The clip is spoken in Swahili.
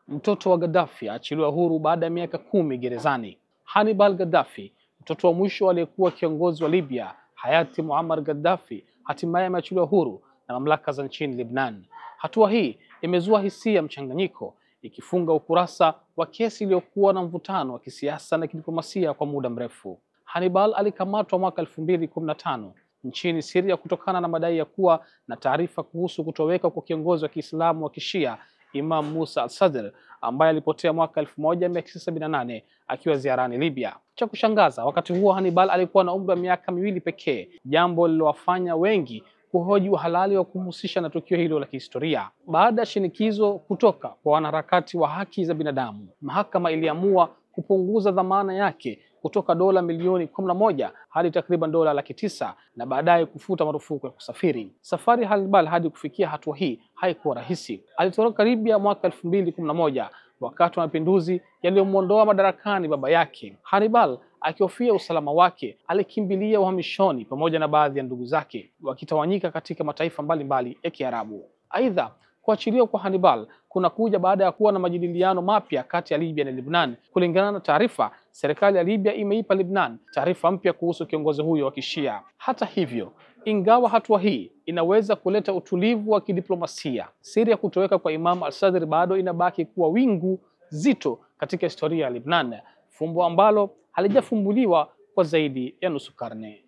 Mtoto wa Gaddafi aachiliwa huru baada ya miaka 10 gerezani. Hannibal Gaddafi, mtoto wa mwisho aliyekuwa kiongozi wa Libya hayati Muammar Gaddafi, hatimaye ameachiliwa huru na mamlaka za nchini Lebanon. Hatua hii imezua hisia mchanganyiko, ikifunga ukurasa wa kesi iliyokuwa na mvutano wa kisiasa na kidiplomasia kwa muda mrefu. Hannibal alikamatwa mwaka 2015 nchini Syria kutokana na madai ya kuwa na taarifa kuhusu kutoweka kwa kiongozi wa Kiislamu wa Kishia Imam Musa al-Sadr ambaye alipotea mwaka 1978 akiwa ziarani Libya. Cha kushangaza, wakati huo Hannibal alikuwa na umri wa miaka 2 pekee, jambo lililowafanya wengi kuhoji uhalali wa kumhusisha na tukio hilo la kihistoria. Baada ya shinikizo kutoka kwa wanaharakati wa haki za binadamu, mahakama iliamua kupunguza dhamana yake kutoka dola milioni 11 hadi takriban dola laki 9 na baadaye kufuta marufuku ya kusafiri. Safari Hannibal hadi kufikia hatua hii haikuwa rahisi. Alitoroka Libya mwaka 2011 wakati wa mapinduzi yaliyomuondoa madarakani baba yake. Hannibal akihofia usalama wake alikimbilia uhamishoni pamoja na baadhi ya ndugu zake, wakitawanyika katika mataifa mbalimbali ya Kiarabu. Aidha, kuachiliwa kwa Hannibal kunakuja baada ya kuwa na majadiliano mapya kati ya Libya na Lebanon. Kulingana na taarifa, serikali ya Libya imeipa Lebanon taarifa mpya kuhusu kiongozi huyo wa Kishia. Hata hivyo, ingawa hatua hii inaweza kuleta utulivu wa kidiplomasia, siri ya kutoweka kwa Imam al-Sadr bado inabaki kuwa wingu zito katika historia ya Lebanon, fumbo ambalo halijafumbuliwa kwa zaidi ya nusu karne.